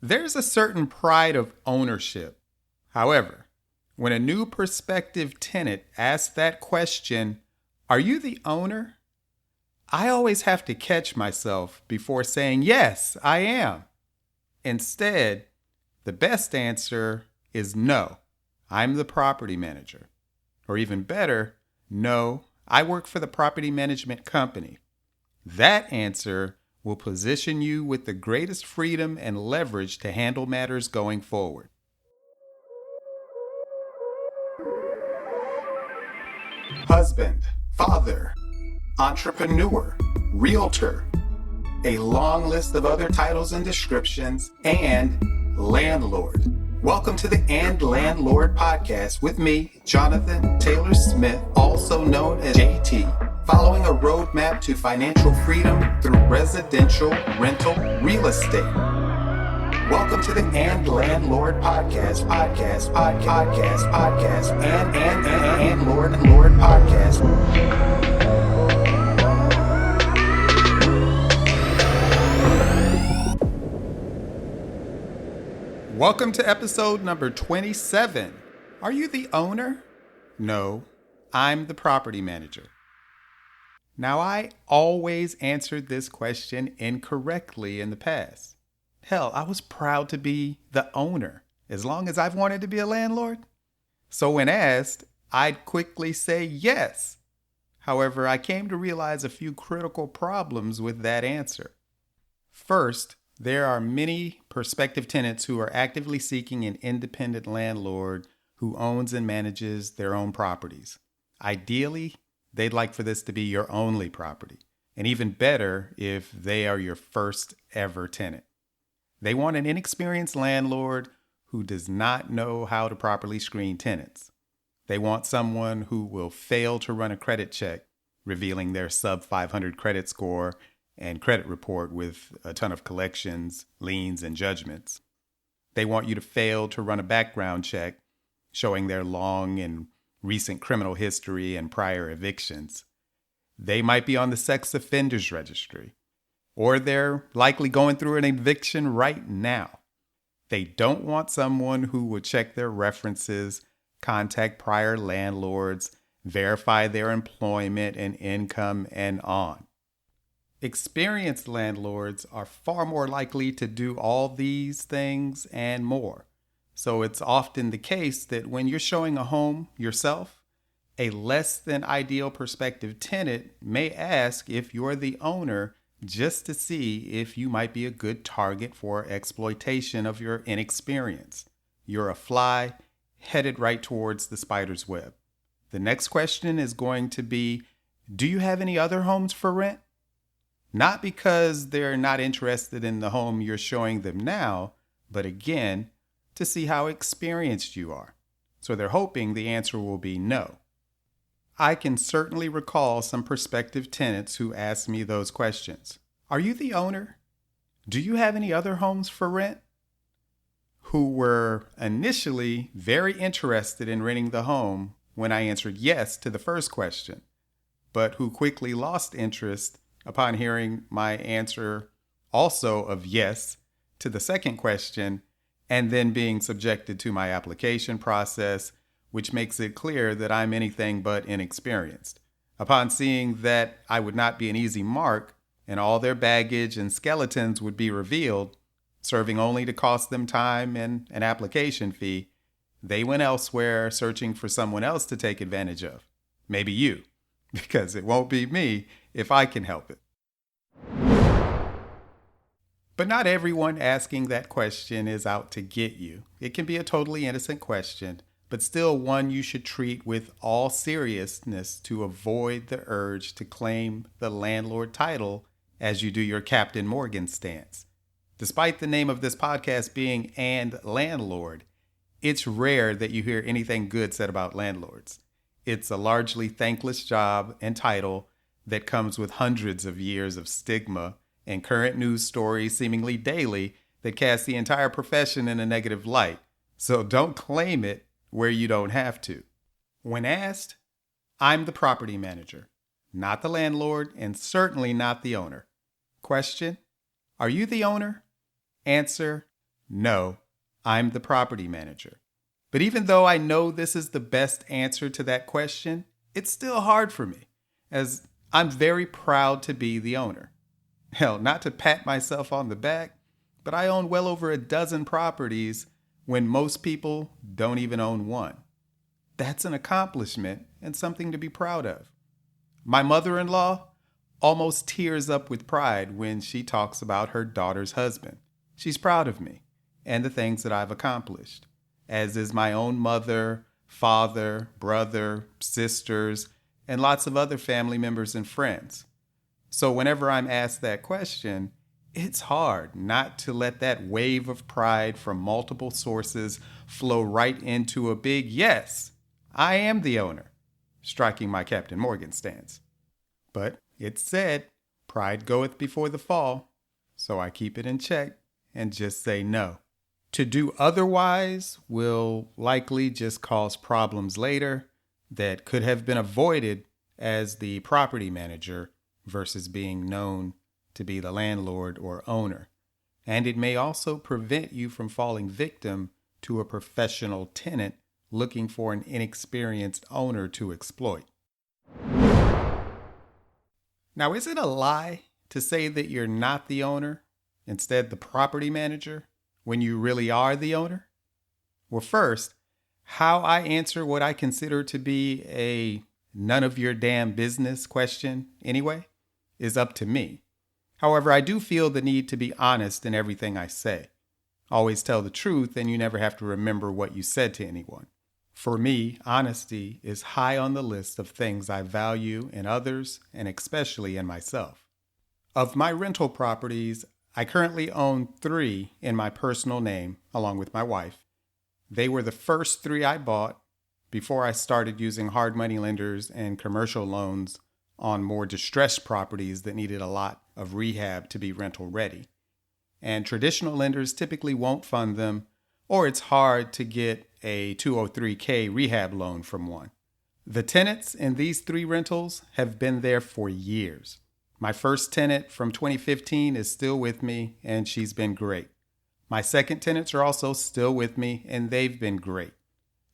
There's a certain pride of ownership. However, when a new prospective tenant asks that question, "Are you the owner?" I always have to catch myself before saying, "Yes, I am." Instead, the best answer is no, I'm the property manager. Or even better, no, I work for the property management company. That answer will position you with the greatest freedom and leverage to handle matters going forward. Husband, father, entrepreneur, realtor, a long list of other titles and descriptions, and landlord. Welcome to the And Landlord podcast with me, Jonathan Taylor Smith, also known as JT, following a roadmap to financial freedom through residential rental real estate. Welcome to the And Landlord podcast, and Lord podcast. Welcome to episode number 27. Are you the owner? No, I'm the property manager. Now, I always answered this question incorrectly in the past. Hell, I was proud to be the owner as long as I've wanted to be a landlord. So when asked, I'd quickly say yes. However, I came to realize a few critical problems with that answer. First, there are many prospective tenants who are actively seeking an independent landlord who owns and manages their own properties. Ideally, they'd like for this to be your only property, and even better if they are your first ever tenant. They want an inexperienced landlord who does not know how to properly screen tenants. They want someone who will fail to run a credit check, revealing their sub 500 credit score and credit report with a ton of collections, liens, and judgments. They want you to fail to run a background check, showing their long and recent criminal history and prior evictions. They might be on the sex offenders registry, or they're likely going through an eviction right now. They don't want someone who will check their references, contact prior landlords, verify their employment and income, and on. Experienced landlords are far more likely to do all these things and more. So it's often the case that when you're showing a home yourself, a less than ideal prospective tenant may ask if you're the owner just to see if you might be a good target for exploitation of your inexperience. You're a fly headed right towards the spider's web. The next question is going to be, do you have any other homes for rent? Not because they're not interested in the home you're showing them now, but again, to see how experienced you are. So they're hoping the answer will be no. I can certainly recall some prospective tenants who asked me those questions. Are you the owner? Do you have any other homes for rent? Who were initially very interested in renting the home when I answered yes to the first question, but who quickly lost interest upon hearing my answer also of yes to the second question, and then being subjected to my application process, which makes it clear that I'm anything but inexperienced. Upon seeing that I would not be an easy mark and all their baggage and skeletons would be revealed, serving only to cost them time and an application fee, they went elsewhere searching for someone else to take advantage of. Maybe you, because it won't be me if I can help it. But not everyone asking that question is out to get you. It can be a totally innocent question, but still one you should treat with all seriousness to avoid the urge to claim the landlord title as you do your Captain Morgan stance. Despite the name of this podcast being And Landlord, it's rare that you hear anything good said about landlords. It's a largely thankless job and title that comes with hundreds of years of stigma and current news stories seemingly daily that cast the entire profession in a negative light. So don't claim it where you don't have to. When asked, I'm the property manager, not the landlord, and certainly not the owner. Question, are you the owner? Answer, No, I'm the property manager. But even though I know this is the best answer to that question, it's still hard for me, as I'm very proud to be the owner. Hell, not to pat myself on the back, but I own well over a dozen properties when most people don't even own one. That's an accomplishment and something to be proud of. My mother-in-law almost tears up with pride when she talks about her daughter's husband. She's proud of me and the things that I've accomplished, as is my own mother, father, brother, sisters, and lots of other family members and friends. So whenever I'm asked that question, it's hard not to let that wave of pride from multiple sources flow right into a big yes, I am the owner, striking my Captain Morgan stance. But it's said, pride goeth before the fall, so I keep it in check and just say no. To do otherwise will likely just cause problems later that could have been avoided as the property manager versus being known to be the landlord or owner. And it may also prevent you from falling victim to a professional tenant looking for an inexperienced owner to exploit. Now, is it a lie to say that you're not the owner, instead the property manager, when you really are the owner? Well, first, how I answer what I consider to be a none of your damn business question anyway is up to me. However, I do feel the need to be honest in everything I say. Always tell the truth and you never have to remember what you said to anyone. For me, honesty is high on the list of things I value in others and especially in myself. Of my rental properties, I currently own 3 in my personal name along with my wife. They were the first 3 I bought before I started using hard money lenders and commercial loans on more distressed properties that needed a lot of rehab to be rental ready. And traditional lenders typically won't fund them, or it's hard to get a 203K rehab loan from one. The tenants in these 3 rentals have been there for years. My first tenant from 2015 is still with me, and she's been great. My second tenants are also still with me, and they've been great.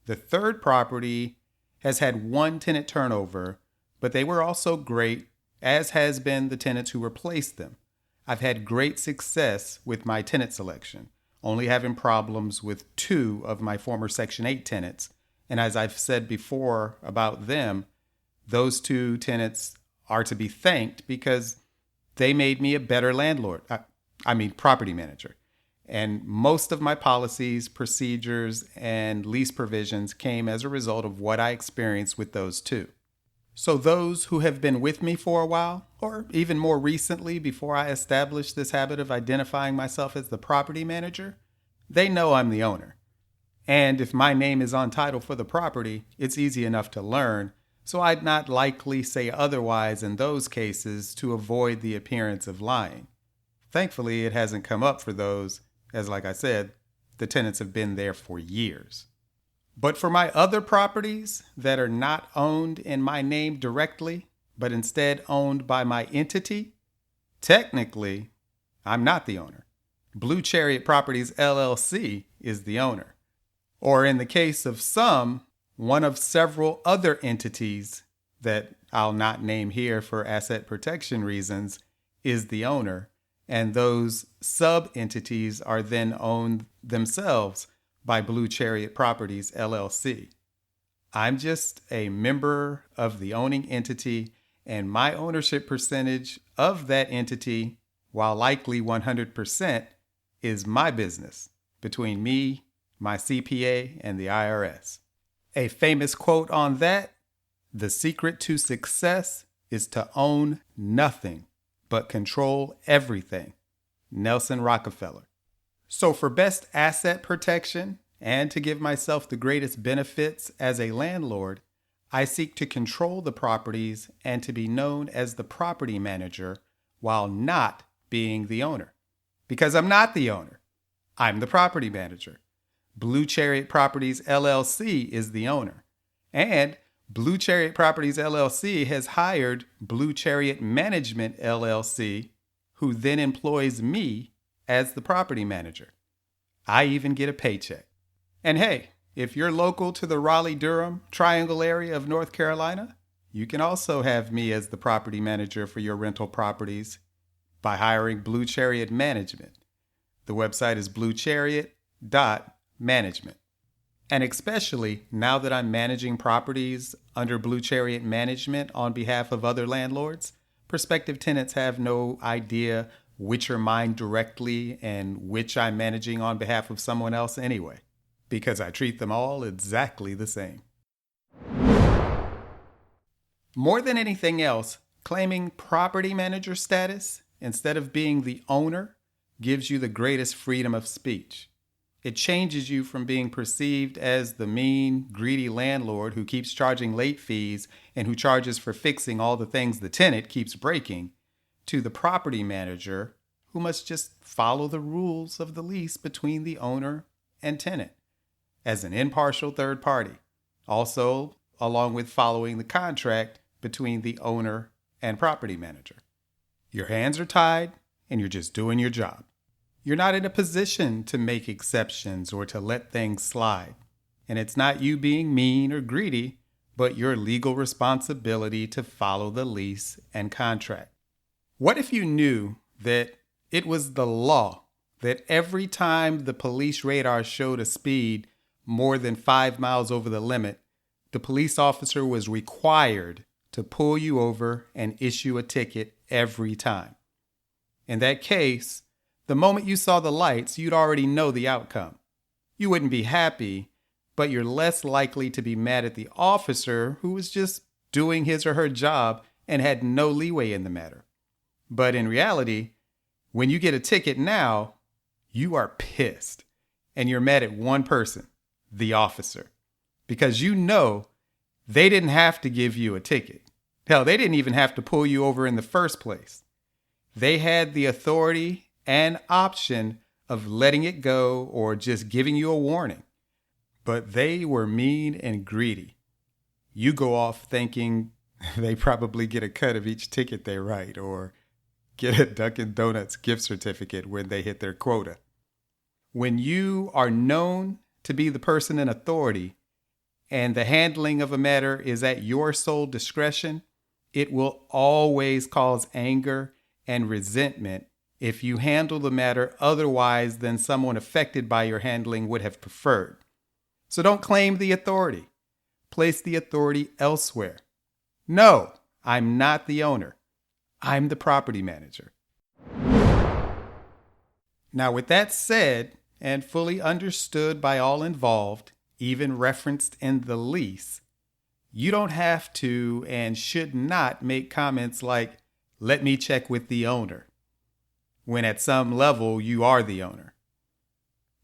The third property has had 1 tenant turnover, but they were also great, as has been the tenants who replaced them. I've had great success with my tenant selection, only having problems with 2 of my former Section 8 tenants. And as I've said before about them, those 2 tenants are to be thanked because they made me a better landlord. Property manager. And most of my policies, procedures, and lease provisions came as a result of what I experienced with those 2. So those who have been with me for a while, or even more recently before I established this habit of identifying myself as the property manager, they know I'm the owner. And if my name is on title for the property, it's easy enough to learn, so I'd not likely say otherwise in those cases to avoid the appearance of lying. Thankfully, it hasn't come up for those, as like I said, the tenants have been there for years. But for my other properties that are not owned in my name directly, but instead owned by my entity, technically, I'm not the owner. Blue Chariot Properties LLC is the owner. Or in the case of some, one of several other entities that I'll not name here for asset protection reasons is the owner, and those sub-entities are then owned themselves by Blue Chariot Properties LLC. I'm just a member of the owning entity, and my ownership percentage of that entity, while likely 100%, is my business between me, my CPA, and the IRS. A famous quote on that: "The secret to success is to own nothing, but control everything." Nelson Rockefeller. So for best asset protection and to give myself the greatest benefits as a landlord, I seek to control the properties and to be known as the property manager while not being the owner. Because I'm not the owner. I'm the property manager. Blue Chariot Properties LLC is the owner. And Blue Chariot Properties LLC has hired Blue Chariot Management LLC, who then employs me as the property manager. I even get a paycheck. And hey, if you're local to the Raleigh-Durham Triangle area of North Carolina, you can also have me as the property manager for your rental properties by hiring Blue Chariot Management. The website is bluechariot.management. And especially now that I'm managing properties under Blue Chariot Management on behalf of other landlords, prospective tenants have no idea which are mine directly and which I'm managing on behalf of someone else anyway, because I treat them all exactly the same. More than anything else, claiming property manager status instead of being the owner gives you the greatest freedom of speech. It changes you from being perceived as the mean, greedy landlord who keeps charging late fees and who charges for fixing all the things the tenant keeps breaking, to the property manager who must just follow the rules of the lease between the owner and tenant as an impartial third party, also along with following the contract between the owner and property manager. Your hands are tied and you're just doing your job. You're not in a position to make exceptions or to let things slide. And it's not you being mean or greedy, but your legal responsibility to follow the lease and contract. What if you knew that it was the law that every time the police radar showed a speed more than 5 miles over the limit, the police officer was required to pull you over and issue a ticket every time? In that case, the moment you saw the lights, you'd already know the outcome. You wouldn't be happy, but you're less likely to be mad at the officer who was just doing his or her job and had no leeway in the matter. But in reality, when you get a ticket now, you are pissed and you're mad at one person, the officer, because you know they didn't have to give you a ticket. Hell, they didn't even have to pull you over in the first place. They had the authority and option of letting it go or just giving you a warning. But they were mean and greedy. You go off thinking they probably get a cut of each ticket they write or get a Dunkin' Donuts gift certificate when they hit their quota. When you are known to be the person in authority and the handling of a matter is at your sole discretion, it will always cause anger and resentment if you handle the matter otherwise than someone affected by your handling would have preferred. So don't claim the authority. Place the authority elsewhere. No, I'm not the owner. I'm the property manager. Now, with that said, and fully understood by all involved, even referenced in the lease, you don't have to and should not make comments like, "Let me check with the owner," when at some level you are the owner.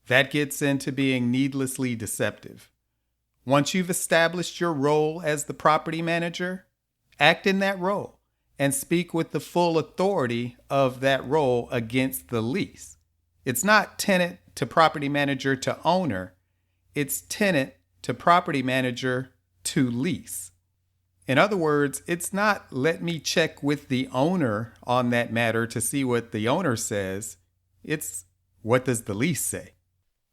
That gets into being needlessly deceptive. Once you've established your role as the property manager, act in that role and speak with the full authority of that role against the lease. It's not tenant to property manager to owner. It's tenant to property manager to lease. In other words, it's not let me check with the owner on that matter to see what the owner says. It's what does the lease say?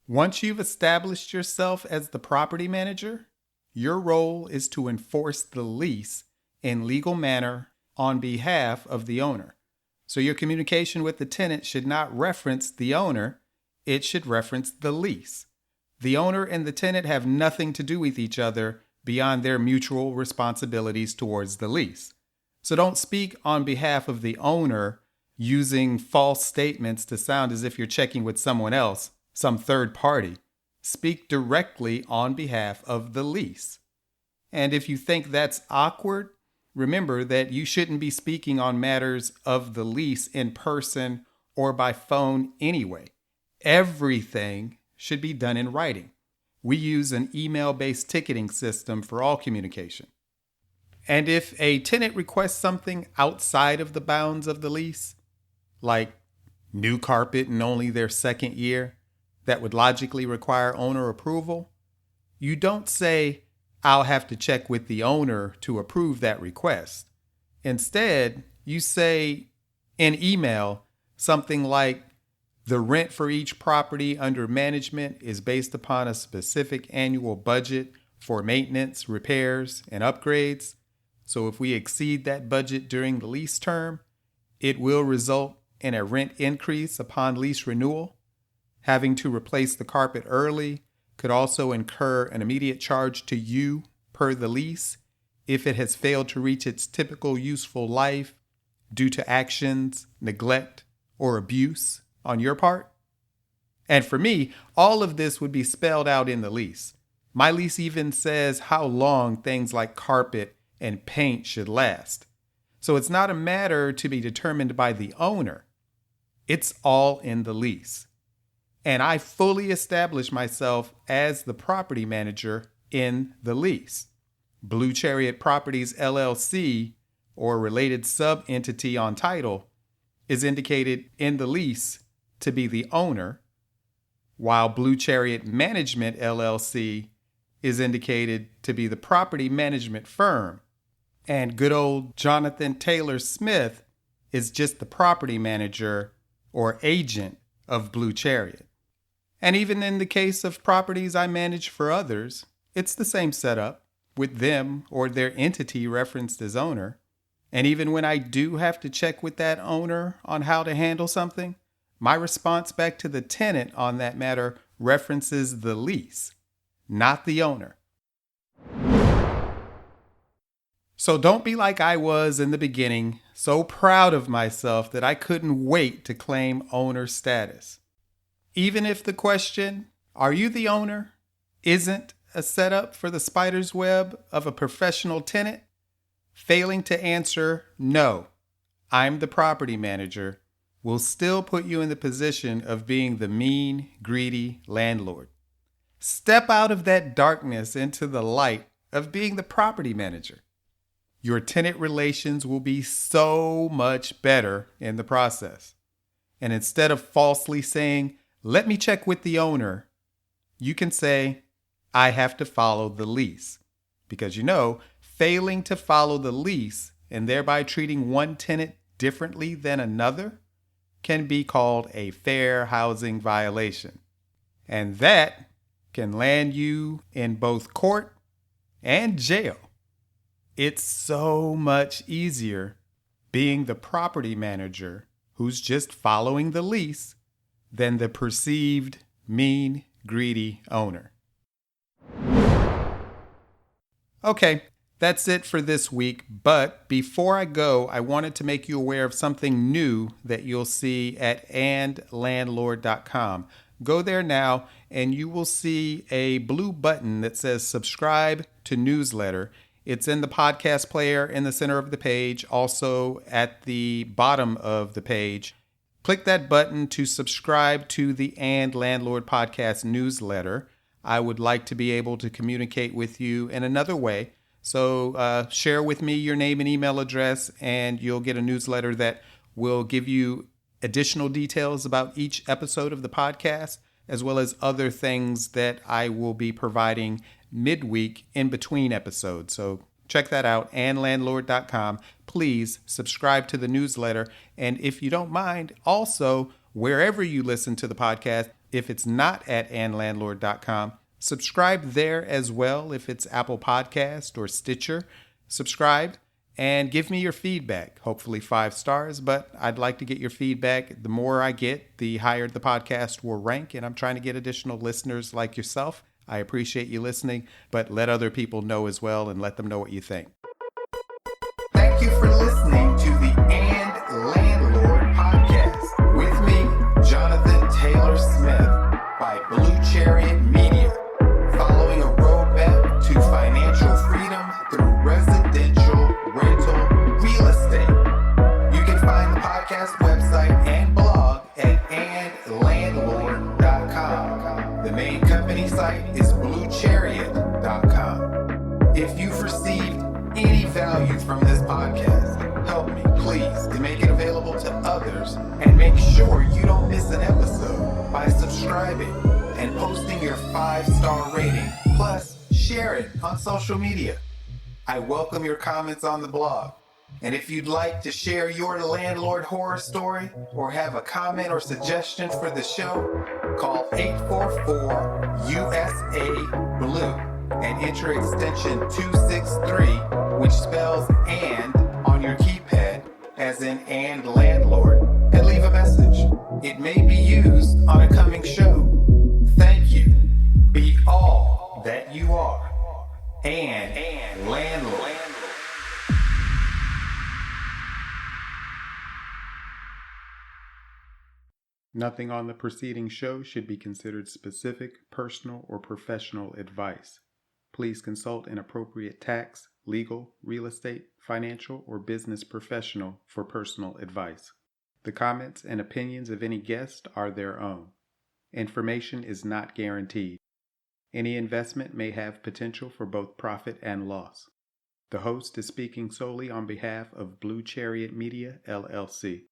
Once you've established yourself as the property manager, your role is to enforce the lease in legal manner on behalf of the owner. So your communication with the tenant should not reference the owner. It should reference the lease. The owner and the tenant have nothing to do with each other beyond their mutual responsibilities towards the lease. So don't speak on behalf of the owner using false statements to sound as if you're checking with someone else, some third party. Speak directly on behalf of the lease. And if you think that's awkward, remember that you shouldn't be speaking on matters of the lease in person or by phone anyway. Everything should be done in writing. We use an email-based ticketing system for all communication. And if a tenant requests something outside of the bounds of the lease, like new carpet in only their second year, that would logically require owner approval, you don't say, "I'll have to check with the owner to approve that request." Instead, you say in email something like, The rent for each property under management is based upon a specific annual budget for maintenance, repairs, and upgrades. So if we exceed that budget during the lease term, it will result in a rent increase upon lease renewal. Having to replace the carpet early could also incur an immediate charge to you per the lease if it has failed to reach its typical useful life due to actions, neglect, or abuse on your part. And for me, all of this would be spelled out in the lease. My lease even says how long things like carpet and paint should last. So it's not a matter to be determined by the owner. It's all in the lease. And I fully establish myself as the property manager in the lease. Blue Chariot Properties LLC, or related sub-entity on title, is indicated in the lease to be the owner, while Blue Chariot Management LLC is indicated to be the property management firm. And good old Jonathan Taylor Smith is just the property manager or agent of Blue Chariot. And even in the case of properties I manage for others, it's the same setup with them or their entity referenced as owner. And even when I do have to check with that owner on how to handle something, my response back to the tenant on that matter references the lease, not the owner. So don't be like I was in the beginning, so proud of myself that I couldn't wait to claim owner status. Even if the question, "Are you the owner?" isn't a setup for the spider's web of a professional tenant, failing to answer, "No, I'm the property manager," will still put you in the position of being the mean, greedy landlord. Step out of that darkness into the light of being the property manager. Your tenant relations will be so much better in the process. And instead of falsely saying, "Let me check with the owner," you can say, "I have to follow the lease." Because failing to follow the lease and thereby treating one tenant differently than another can be called a fair housing violation. And that can land you in both court and jail. It's so much easier being the property manager who's just following the lease than the perceived mean, greedy owner. Okay, that's it for this week. But before I go, I wanted to make you aware of something new that you'll see at andlandlord.com. Go there now and you will see a blue button that says subscribe to newsletter. It's in the podcast player in the center of the page, also at the bottom of the page. Click that button to subscribe to the And Landlord podcast newsletter. I would like to be able to communicate with you in another way. So share with me your name and email address, and you'll get a newsletter that will give you additional details about each episode of the podcast, as well as other things that I will be providing midweek in between episodes. So check that out, andlandlord.com. Please subscribe to the newsletter. And if you don't mind, also, wherever you listen to the podcast, if it's not at andlandlord.com, subscribe there as well. If it's Apple Podcast or Stitcher, subscribe and give me your feedback. Hopefully 5 stars, but I'd like to get your feedback. The more I get, the higher the podcast will rank, and I'm trying to get additional listeners like yourself. I appreciate you listening, but let other people know as well and let them know what you think. Thank you for listening to the And Landlord podcast with me, Jonathan Taylor Smith, by Blue Chariot Media, following a roadmap to financial freedom through residential rental real estate. You can find the podcast website and blog at andlandlord.com. The main company site is bluechariot.com. If you've received any value from this podcast, help me, please, to make it available to others, and make sure you don't miss an episode by subscribing and posting your 5-star rating, plus share it on social media. I welcome your comments on the blog. And if you'd like to share your landlord horror story or have a comment or suggestion for the show, call 844-USA-BLUE and enter extension 263, which spells "and" on your keypad, as in "and landlord," and leave a message. It may be used on a coming show. Thank you. Be all that you are. And landlord. Nothing on the preceding show should be considered specific, personal, or professional advice. Please consult an appropriate tax, legal, real estate, financial, or business professional for personal advice. The comments and opinions of any guest are their own. Information is not guaranteed. Any investment may have potential for both profit and loss. The host is speaking solely on behalf of Blue Chariot Media, LLC.